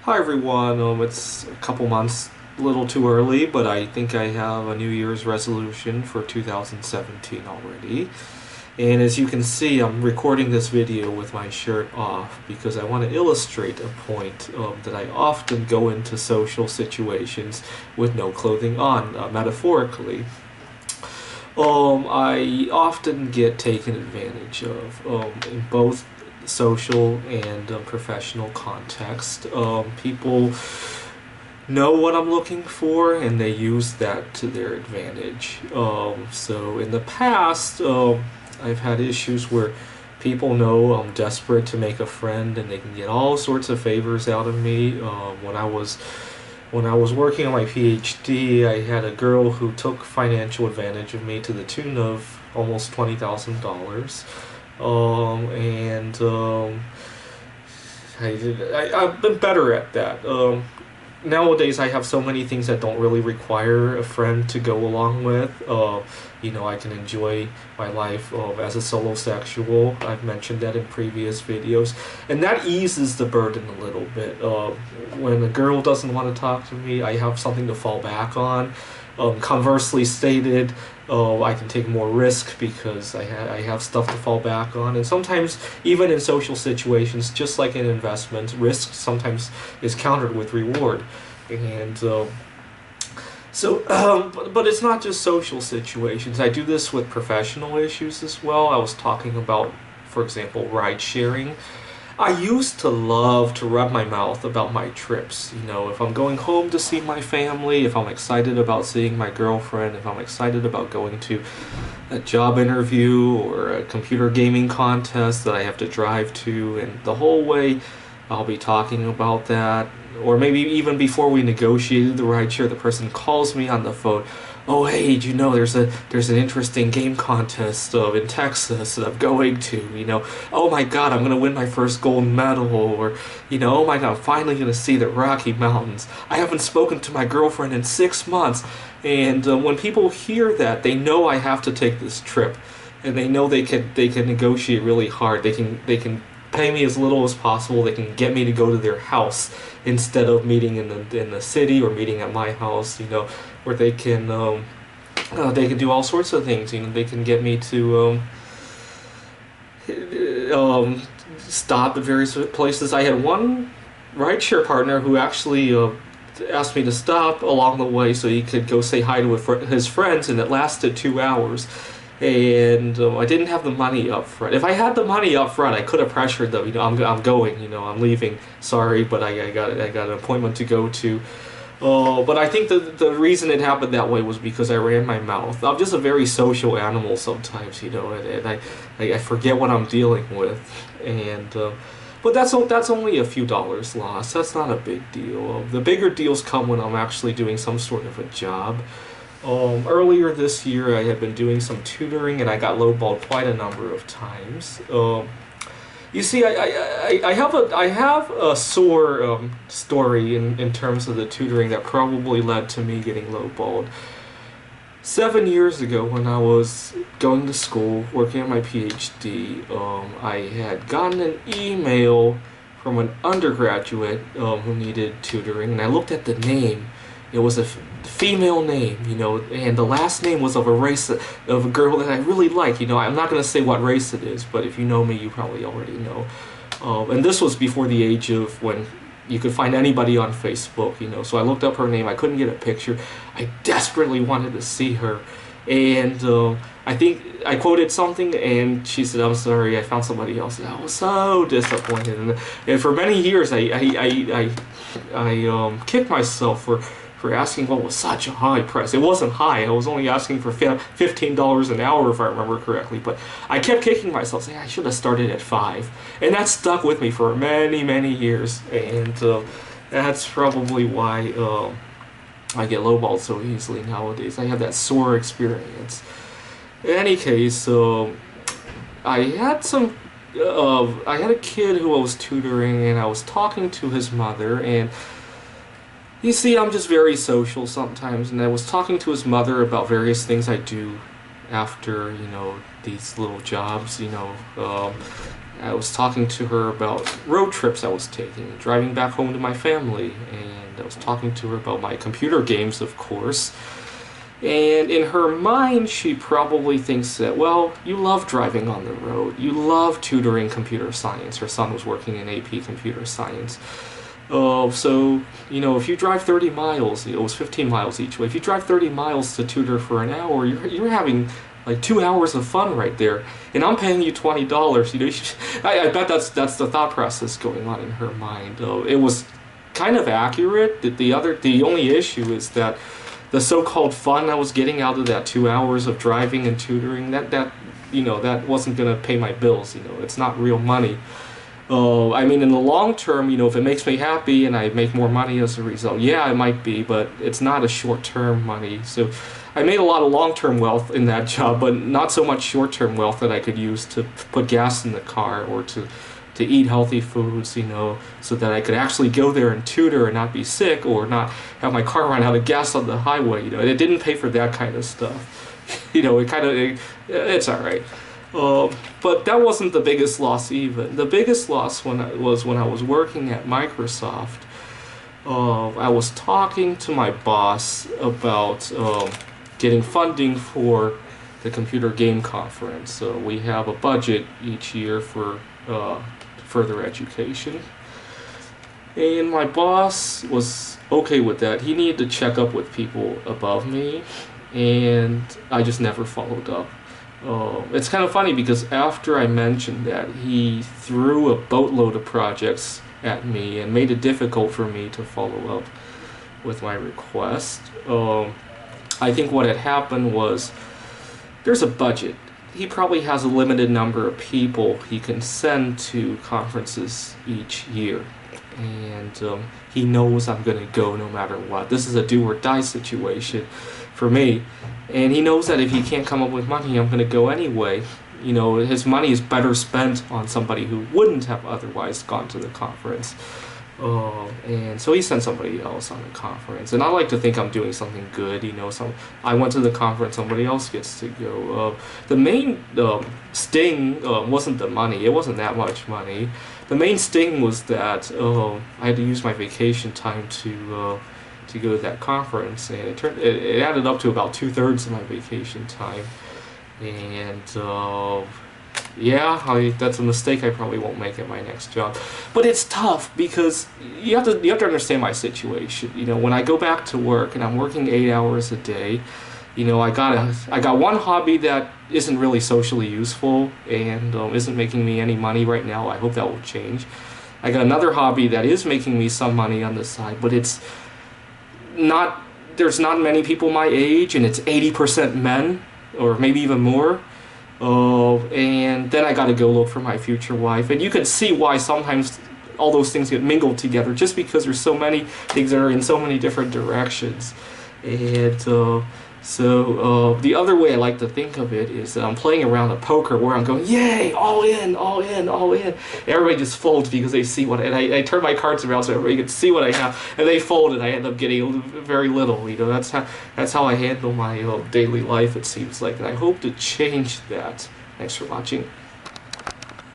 Hi everyone, it's a couple months, a little too early, but I think I have a New Year's resolution for 2017 already. And as you can see, I'm recording this video with my shirt off because I want to illustrate a point that I often go into social situations with no clothing on, metaphorically. I often get taken advantage of in both social and professional context. People know what I'm looking for and they use that to their advantage. So in the past, I've had issues where people know I'm desperate to make a friend and they can get all sorts of favors out of me. When I was working on my PhD, I had a girl who took financial advantage of me to the tune of almost $20,000. And I've been better at that. Nowadays I have so many things that don't really require a friend to go along with. I can enjoy my life as a solo sexual. I've mentioned that in previous videos, and that eases the burden a little bit. When a girl doesn't want to talk to me, I have something to fall back on. Conversely stated, I can take more risk because I have stuff to fall back on. And sometimes, even in social situations, just like in investments, risk sometimes is countered with reward. And but it's not just social situations. I do this with professional issues as well. I was talking about, for example, ride sharing. I used to love to rub my mouth about my trips. If I'm going home to see my family, if I'm excited about seeing my girlfriend, if I'm excited about going to a job interview or a computer gaming contest that I have to drive to, and the whole way I'll be talking about that. Or maybe even before we negotiated the rideshare, the person calls me on the phone. Oh, hey, did you know there's an interesting game contest in Texas that I'm going to. Oh my God, I'm gonna win my first gold medal. Or oh my God, I'm finally gonna see the Rocky Mountains. I haven't spoken to my girlfriend in 6 months. And when people hear that, they know I have to take this trip, and they know they can negotiate really hard. They can pay me as little as possible. They can get me to go to their house instead of meeting in the city or meeting at my house. Where they can do all sorts of things. They can get me to stop at various places. I had one rideshare partner who actually asked me to stop along the way so he could go say hi to his friends, and it lasted 2 hours. And I didn't have the money up front. If I had the money up front, I could have pressured them. I'm going. I'm leaving. Sorry, but I got an appointment to go to. But I think the reason it happened that way was because I ran my mouth. I'm just a very social animal sometimes, and I forget what I'm dealing with. And but that's only a few dollars lost. That's not a big deal. The bigger deals come when I'm actually doing some sort of a job. Earlier this year, I had been doing some tutoring, and I got lowballed quite a number of times. You see, I have a sore story in terms of the tutoring that probably led to me getting lowballed. 7 years ago, when I was going to school, working on my PhD, I had gotten an email from an undergraduate who needed tutoring, and I looked at the name. It was a female name, and the last name was of a race of a girl that I really like. I'm not going to say what race it is, but if you know me, you probably already know. And this was before the age of when you could find anybody on Facebook, So I looked up her name. I couldn't get a picture. I desperately wanted to see her, and I think I quoted something, and she said, "I'm sorry, I found somebody else." And I was so disappointed, and for many years, I kicked myself for asking what was such a high price. It wasn't high. I was only asking for $15 an hour, if I remember correctly. But I kept kicking myself, saying I should have started at $5. And that stuck with me for many, many years. And that's probably why I get lowballed so easily nowadays. I have that sore experience. In any case, I had I had a kid who I was tutoring, and I was talking to his mother, and you see, I'm just very social sometimes, and I was talking to his mother about various things I do after, these little jobs, I was talking to her about road trips I was taking, driving back home to my family, and I was talking to her about my computer games, of course. And in her mind, she probably thinks that, well, you love driving on the road. You love tutoring computer science. Her son was working in AP computer science. So, if you drive 30 miles, it was 15 miles each way. If you drive 30 miles to tutor for an hour, you're having like 2 hours of fun right there. And I'm paying you $20. I bet that's the thought process going on in her mind. It was kind of accurate. The only issue is that the so-called fun I was getting out of that 2 hours of driving and tutoring, that wasn't going to pay my bills. It's not real money. In the long term, if it makes me happy and I make more money as a result, yeah, it might be, but it's not a short-term money. So I made a lot of long-term wealth in that job, but not so much short-term wealth that I could use to put gas in the car or to eat healthy foods, so that I could actually go there and tutor and not be sick or not have my car run out of gas on the highway. It didn't pay for that kind of stuff. It's all right. But that wasn't the biggest loss even. The biggest loss when I was working at Microsoft. I was talking to my boss about getting funding for the computer game conference. So we have a budget each year for further education. And my boss was okay with that. He needed to check up with people above me, and I just never followed up. It's kind of funny because after I mentioned that, he threw a boatload of projects at me and made it difficult for me to follow up with my request. I think what had happened was there's a budget. He probably has a limited number of people he can send to conferences each year. And he knows I'm going to go no matter what. This is a do or die situation for me. And he knows that if he can't come up with money, I'm going to go anyway. His money is better spent on somebody who wouldn't have otherwise gone to the conference. And so he sent somebody else on the conference. And I like to think I'm doing something good. I went to the conference, somebody else gets to go. The main sting wasn't the money. It wasn't that much money. The main sting was that I had to use my vacation time to go to that conference, and it added up to about 2/3 of my vacation time. And that's a mistake I probably won't make at my next job. But it's tough because you have to understand my situation. When I go back to work and I'm working 8 hours a day, I got one hobby that isn't really socially useful and isn't making me any money right now. I hope that will change. I got another hobby that is making me some money on the side, but there's not many people my age, and it's 80% men, or maybe even more. And then I got to go look for my future wife, and you can see why sometimes all those things get mingled together, just because there's so many things that are in so many different directions. And so the other way I like to think of it is that I'm playing around a poker where I'm going, yay, all in, all in, all in. Everybody just folds because they see and I turn my cards around so everybody can see what I have, and they fold, and I end up getting very little. That's how I handle my daily life, it seems like, and I hope to change that. Thanks for watching.